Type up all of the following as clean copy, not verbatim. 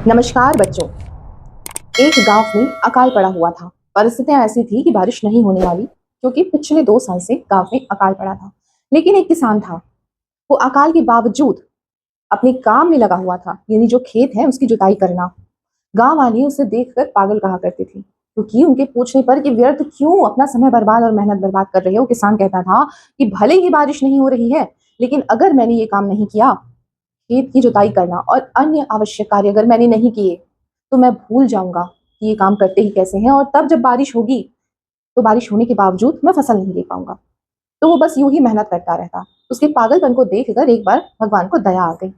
नमस्कार बच्चों। एक गांव में अकाल पड़ा हुआ था। परिस्थितियां ऐसी थी कि बारिश नहीं होने वाली, क्योंकि पिछले 2 साल से गांव में अकाल पड़ा था। लेकिन एक किसान था, वो अकाल के बावजूद अपने काम में लगा हुआ था, यानी जो खेत है उसकी जुताई करना। गांव वाले उसे देखकर पागल कहा करते थे, क्योंकि उनके पूछने पर कि व्यर्थ क्यों अपना समय बर्बाद और मेहनत बर्बाद कर रहे हो, किसान कहता था कि भले ही बारिश नहीं हो रही है, लेकिन अगर मैंने ये काम नहीं किया, खेत की जुताई करना और अन्य आवश्यक कार्य अगर मैंने नहीं किए, तो मैं भूल जाऊंगा कि ये काम करते ही कैसे हैं, और तब जब बारिश होगी तो बारिश होने के बावजूद मैं फसल नहीं ले पाऊंगा। तो वो बस यूं ही मेहनत करता रहता। उसके पागलपन को देखकर एक बार भगवान को दया आ गई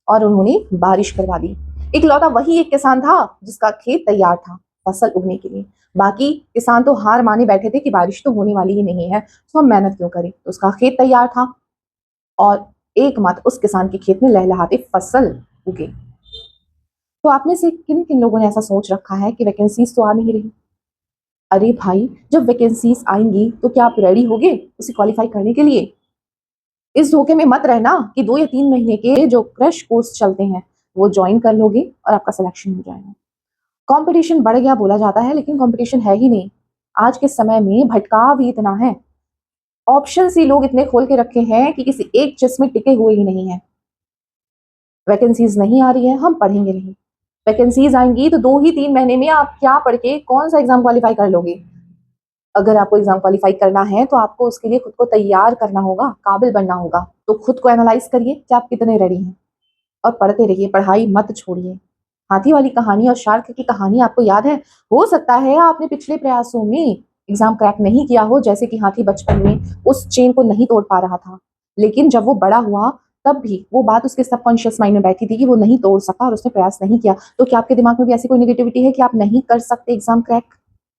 और उन्होंने बारिश करवा दी। इकलौता वही एक किसान था जिसका खेत तैयार था फसल उगने के लिए। बाकी किसान तो हार माने बैठे थे कि बारिश तो होने वाली ही नहीं है, तो हम मेहनत क्यों करें। तो उसका खेत तैयार था और एकमात्र उस किसान के खेत में लहलहाती फसल उगे। तो आप में से किन किन लोगों ने ऐसा सोच रखा है कि वैकेंसीज तो आ नहीं रही। अरे भाई, जब वैकेंसीज आएंगी तो क्या आप रेडी होगे उसे क्वालिफाई करने के लिए। इस धोखे में मत रहना कि 2 या 3 महीने के जो क्रैश कोर्स चलते हैं वो ज्वाइन कर लोगे और आपका सिलेक्शन हो जाएगा। कंपटीशन बढ़ गया बोला जाता है, लेकिन कंपटीशन है ही नहीं। आज के समय में भटकाव ही इतना है, ऑप्शन ही लोग इतने खोल के रखे हैं कि किसी एक चीज में टिके हुए ही नहीं है। वैकेंसीज नहीं आ रही है, हम पढ़ेंगे नहीं। वैकेंसीज आएंगी तो 2 ही 3 महीने में आप क्या पढ़ के कौन सा एग्जाम क्वालिफाई कर लोगे। अगर आपको एग्जाम क्वालिफाई करना है तो आपको उसके लिए खुद को तैयार करना होगा, काबिल बनना होगा। तो खुद को एनालाइज करिए कि आप कितने रेडी हैं और पढ़ते रहिए, पढ़ाई मत छोड़िए। हाथी वाली कहानी और शार्क की कहानी आपको याद है। हो सकता है आपने पिछले प्रयासों में एग्जाम क्रैक नहीं किया हो, जैसे कि हाथी बचपन में उस चेन को नहीं तोड़ पा रहा था, लेकिन जब वो बड़ा हुआ तब भी वो बात उसके सबकॉन्शियस माइंड में बैठी थी कि वो नहीं तोड़ सका और उसने प्रयास नहीं किया। तो क्या आपके दिमाग में भी ऐसी कोई नेगेटिविटी है कि आप नहीं कर सकते एग्जाम क्रैक?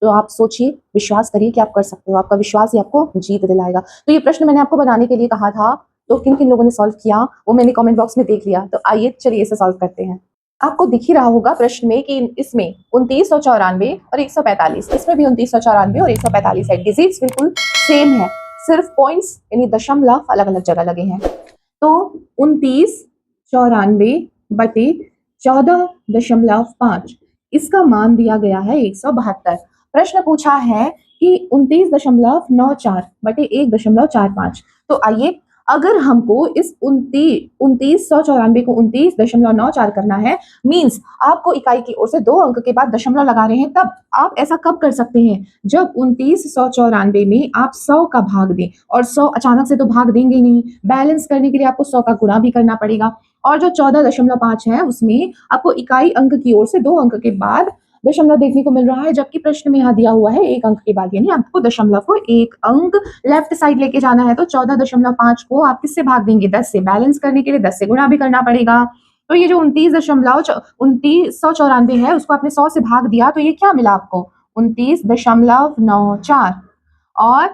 तो आप सोचिए, विश्वास करिए कि आप कर सकते हो। आपका विश्वास ही आपको जीत दिलाएगा। तो ये प्रश्न मैंने आपको बनाने के लिए कहा था, तो किन किन लोगों ने सॉल्व किया वो मैंने कमेंट बॉक्स में देख लिया। तो आइए चलिए इसे सॉल्व करते हैं। आपको दिख ही रहा होगा प्रश्न में कि इसमें 2994 और 145, इसमें भी 2994 और 145 है। डिजिट्स बिल्कुल सेम है, सिर्फ पॉइंट्स यानी दशमलव अलग अलग जगह लगे हैं। तो 2994/14.5 इसका मान दिया गया है 172। प्रश्न पूछा है कि 29.94/1.45। तो आइए, अगर हमको इस 2994 को 29.94 करना है, मीन्स आपको इकाई की ओर से 2 अंक के बाद दशमलव लगा रहे हैं। तब आप ऐसा कब कर सकते हैं, जब 2994 में आप 100 का भाग दें, और 100 अचानक से तो भाग देंगे नहीं, बैलेंस करने के लिए आपको 100 का गुणा भी करना पड़ेगा। और जो 14.5 है उसमें आपको इकाई अंक की ओर से 2 अंक के बाद दशमलव देखने को मिल रहा है, जबकि प्रश्न में यहाँ दिया हुआ है 1 अंक के बाद, यानी आपको दशमलव को 1 अंक लेफ्ट साइड लेके जाना है। तो 14.5 को आप किससे भाग देंगे? 10 से। बैलेंस करने के लिए 10 से गुणा भी करना पड़ेगा। तो ये जो 29.94 है उसको आपने 100 से भाग दिया, तो ये क्या मिला आपको? 29.94। और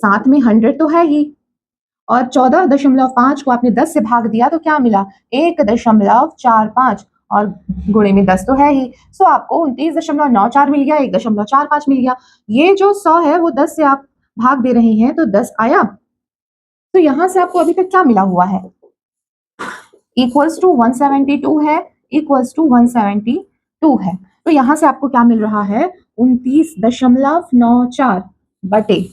साथ में 100 तो है ही, और 14.5 को आपने 10 से भाग दिया तो क्या मिला? 1.45। और गुणे में 10 तो है ही। सो आपको 29.94 मिल गया, 1.45 मिल गया। ये जो 100 है वो 10 से आप भाग दे रहे हैं तो 10 आया। तो यहां से आपको अभी तक क्या मिला हुआ है? इक्वल्स टू 172 है, इक्वल्स टू 172 है। तो यहां से आपको क्या मिल रहा है? 29.94 बटे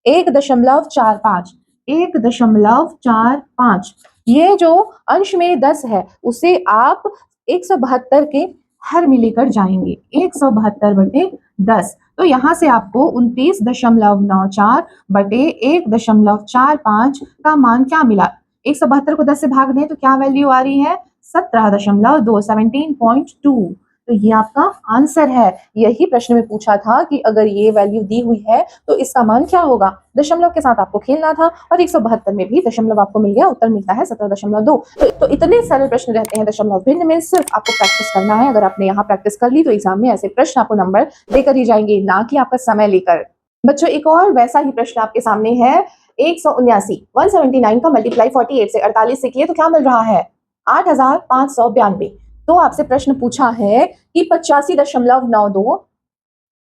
1.45, 1.45। ये जो अंश में 10 है उसे आप 172 के हर में लेकर जाएंगे, 172/10। तो यहां से आपको 29.94 बटे 1.45 का मान क्या मिला? 172 को 10 से भाग दें तो क्या वैल्यू आ रही है? 17.2, 17.2। तो ये आपका आंसर है। यही प्रश्न में पूछा था कि अगर ये वैल्यू दी हुई है तो इसका मान क्या होगा। दशमलव के साथ आपको खेलना था, और 172 में भी दशमलव आपको मिल गया, उत्तर मिलता है 17.2। तो इतने सरल प्रश्न रहते हैं दशमलव भिन्न में, सिर्फ आपको प्रैक्टिस करना है। अगर आपने यहाँ प्रैक्टिस कर ली तो एग्जाम में ऐसे प्रश्न आपको नंबर देकर ही जाएंगे, ना कि आपका समय लेकर। बच्चों, एक और वैसा ही प्रश्न आपके सामने है। 179 का मल्टीप्लाई 48 से 48 से किए तो क्या मिल रहा है? 8,592। तो आपसे प्रश्न पूछा है कि 85.92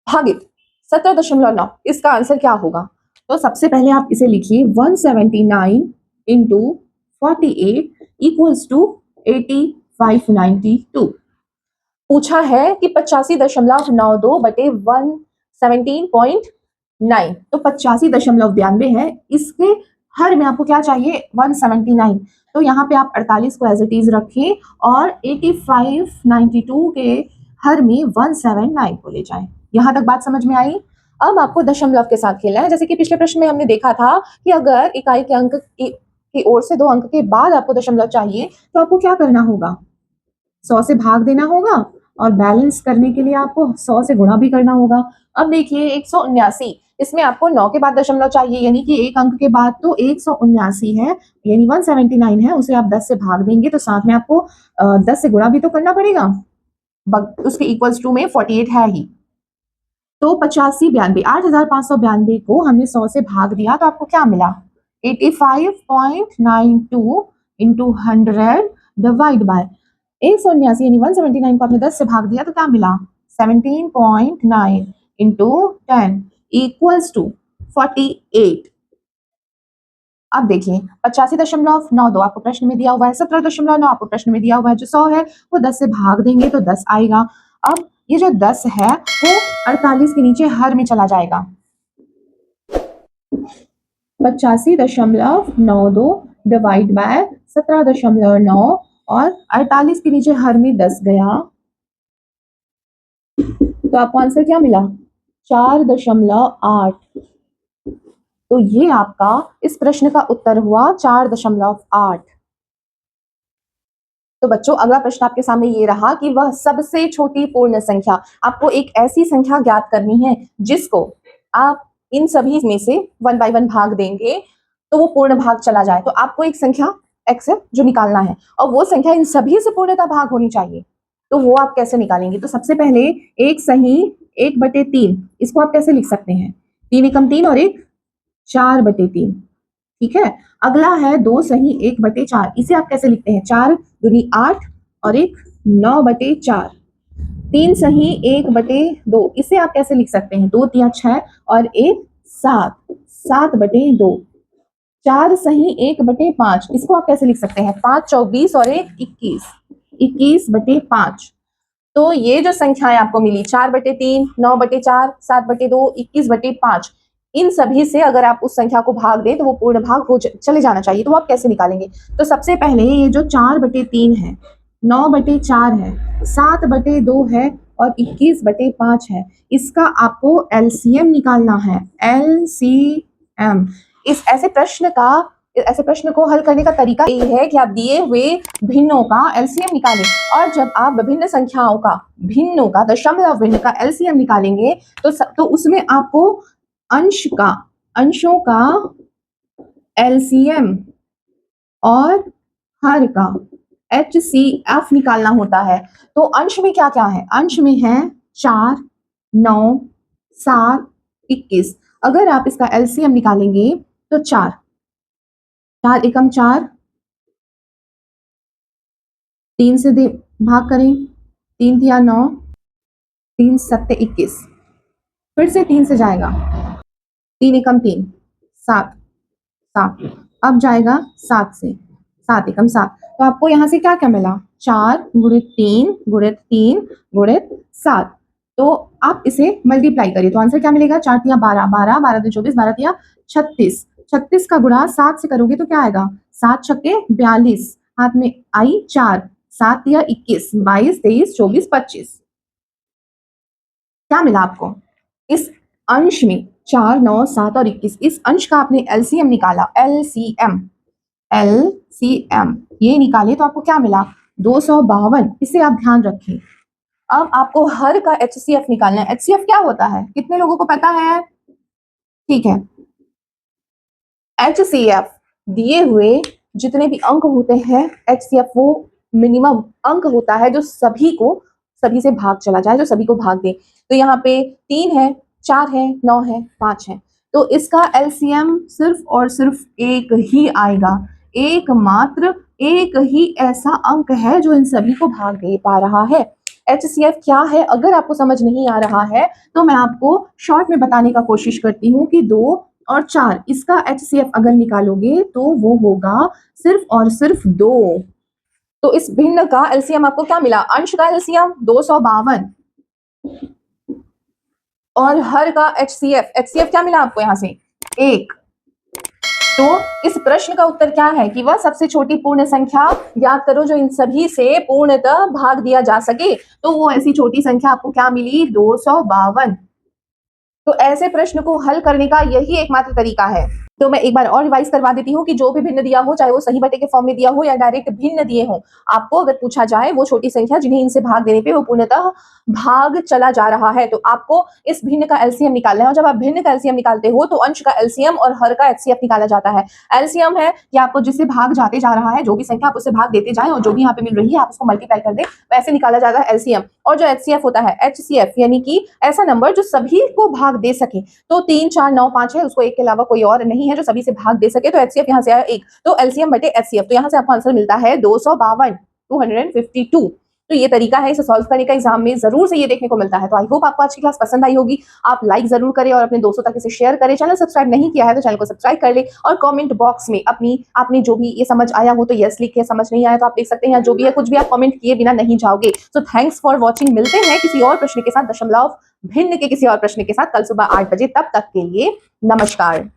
भागित 17.9, इसका आंसर क्या होगा? तो सबसे पहले आप इसे लिखिए, 179 × 48 इक्वल्स टू 8592। पूछा है कि 85.92/117.9, तो 85.92 है, इसके हर में आपको क्या चाहिए, 179। तो यहाँ पे आप 48 को एज इट इज रखें और 8592 के हर में 179 को ले जाएं। यहाँ तक बात समझ में आई। अब आपको दशमलव के साथ खेलना है। जैसे कि पिछले प्रश्न में हमने देखा था कि अगर इकाई के अंक की ओर से 2 अंक के बाद आपको दशमलव चाहिए तो आपको क्या करना होगा, 100 से भाग देना होगा और बैलेंस करने के लिए आपको 100 से गुणा भी करना होगा। अब देखिए 179, इसमें आपको 9 के बाद दशमलव चाहिए, यानी कि एक अंक के बाद तो 179 है, यानी 179 है, उसे आप 10 से भाग देंगे तो साथ में आपको 10 से गुणा भी तो करना पड़ेगा, उसके इक्वल्स टू में 48 है ही। तो 8592, 8592 को हमने 100 से भाग दिया तो आपको क्या मिला, 85.92 इंटू 100 डिवाइड बाय 179 यानी 179 को आपने 10 से भाग दिया तो क्या मिला, 17.9 इंटू 10 इक्वल्स टू 48। अब देखिए 85.92 आपको प्रश्न में दिया हुआ है, 17.9 आपको प्रश्न में दिया हुआ है, जो 100 है वो 10 से भाग देंगे तो 10 आएगा। अब ये जो 10 है वो 48 के नीचे हर में चला जाएगा, 85.92 डिवाइड बाय 17.9 और 48 के नीचे हर में 10 गया तो आपको आंसर क्या मिला, 4.8। तो ये आपका इस प्रश्न का उत्तर हुआ 4.8। तो बच्चों अगला प्रश्न आपके सामने ये रहा कि वह सबसे छोटी पूर्ण संख्या, आपको एक ऐसी संख्या ज्ञात करनी है जिसको आप इन सभी में से 1 बाय 1 भाग देंगे तो वो पूर्ण भाग चला जाए। तो आपको एक संख्या x है जो निकालना है और वो संख्या इन सभी से पूर्णतः भाग होनी चाहिए। तो वो आप कैसे निकालेंगे, तो सबसे पहले एक सही 1/3, इसको आप कैसे लिख सकते हैं, 3 एकम 3 और एक 4/3, ठीक है। अगला है 2 सही 1/4, इसे आप कैसे लिखते हैं, 4 दूनी 8 और एक 9/4। 3 सही 1/2, इसे आप कैसे लिख सकते हैं, 2 तिया 6 और एक 7, 7/2। 4 सही 1/5, इसको आप कैसे लिख सकते हैं, 5 24 और एक 21, 21/5। तो ये जो संख्याएं आपको मिली 4/3, 9/4, 7/2, 21/5, इन सभी से अगर आप उस संख्या को भाग दें तो वो पूर्ण भाग हो चले जाना चाहिए। तो आप कैसे निकालेंगे, तो सबसे पहले ये जो 4/3 है, 9/4 है, 7/2 है और 21/5 है, इसका आपको एलसीएम निकालना है, एलसीएम। इस ऐसे प्रश्न को हल करने का तरीका ये है कि आप दिए हुए भिन्नों का एलसीएम निकालें और जब आप विभिन्न संख्याओं का भिन्नों का दशमलव भिन्न का एलसीएम निकालेंगे तो उसमें आपको अंशों का एलसीएम और हर का एचसीएफ निकालना होता है। तो अंश में क्या क्या है, अंश में है 4, 9, 7, 21। अगर आप इसका एलसीएम निकालेंगे तो 4 एकम 4, 3 से भाग करें, 3 तिया 9, 3 सत्ते 21, फिर से 3 से जाएगा, 3 एकम 3, 7, 7, अब जाएगा 7 से, 7 एकम 7। तो आपको यहाँ से क्या क्या मिला, 4 गुणित 3 गुणित 3 गुणित 7। तो आप इसे मल्टीप्लाई करिए तो आंसर क्या मिलेगा, 4 तिया 12, 12, 12 तिया 24, 12 तिया 36, 36 का गुणा 7 से करोगे तो क्या आएगा, 7 छक्के 42, हाथ में आई 4, 7 तिया 21, 22, 23, 24, 25। क्या मिला आपको, इस अंश में 4, 9, 7 और 21, इस अंश का आपने एलसीएम निकाला, एलसीएम ये निकाले तो आपको क्या मिला, 252। इसे आप ध्यान रखें। अब आपको हर का एचसीएफ निकालना है। एचसीएफ क्या होता है, कितने लोगों को पता है, ठीक है। एचसीएफ दिए हुए जितने भी अंक होते हैं, एचसीएफ वो मिनिमम अंक होता है जो सभी से भाग चला जाए, जो सभी को भाग दे। तो यहाँ पे 3 है, 4 है, 9 है, 5 है, तो इसका एलसीएम सिर्फ और सिर्फ एक ही आएगा, एकमात्र एक ही ऐसा अंक है जो इन सभी को भाग दे पा रहा है। एचसीएफ क्या है, अगर आपको समझ नहीं आ रहा है तो मैं आपको शॉर्ट में बताने का कोशिश करती हूँ कि 2 और 4, इसका एचसीएफ अगर निकालोगे तो वो होगा सिर्फ और सिर्फ 2। तो इस भिन्न का एलसीएम आपको क्या मिला? अंश का एलसीएम 252 और हर का एचसीएफ, एचसीएफ क्या मिला आपको यहां से? 1। तो इस प्रश्न का उत्तर क्या है कि वह सबसे छोटी पूर्ण संख्या याद करो जो इन सभी से पूर्णतः भाग दिया जा सके। तो वो ऐसी छोटी संख्या आपको क्या मिली? 252। तो ऐसे प्रश्न को हल करने का यही एकमात्र तरीका है। तो मैं एक बार और रिवाइज करवा देती हूँ कि जो भी भिन्न दिया हो, चाहे वो सही बटे के फॉर्म में दिया हो या डायरेक्ट भिन्न दिए हो, आपको अगर पूछा जाए वो छोटी संख्या जिन्हें इनसे भाग देने पे वो पूर्णतः भाग चला जा रहा है, तो आपको इस भिन्न का एलसीएम निकालना है। और जब आप भिन्न का एलसीएम निकालते हो तो अंश का एलसीएम और हर का एचसीएफ निकाला जाता है। एलसीएम है कि आपको जिससे भाग जाते जा रहा है, जो भी संख्या आप उससे भाग देते जाए और जो भी यहाँ पे मिल रही है आप उसको मल्टीप्लाई कर दे, वैसे निकाला जाता है एलसीएम। और जो एचसीएफ होता है, एचसीएफ यानी कि ऐसा नंबर जो सभी को भाग दे सके। तो 3, 4, 9, 5 है, उसको एक के अलावा कोई और नहीं है जो सभी से भाग दे सके। तो एचसीएफ यहाँ से आया 1, तो एलसीएम बटे एचसीएफ, तो यहाँ से आपको आंसर मिलता है 252, 252। तो ये तरीका है इसे सॉल्व करने का, एग्जाम में जरूर से ये देखने को मिलता है। तो आई होप आपको आज की क्लास पसंद आई होगी। आप लाइक जरूर करें और अपने दोस्तों तक इसे शेयर करें। चैनल सब्सक्राइब नहीं किया है तो चैनल को सब्सक्राइब कर ले और कमेंट बॉक्स में अपनी आपने जो भी ये समझ आया हो तो यस लिखे, समझ नहीं आया तो आप लिख सकते हैं, जो भी है कुछ भी आप कमेंट किए बिना नहीं जाओगे। So thanks for watching. मिलते हैं किसी और प्रश्न के साथ, दशमलव भिन्न के किसी और प्रश्न के साथ कल सुबह 8 बजे। तब तक के लिए नमस्कार।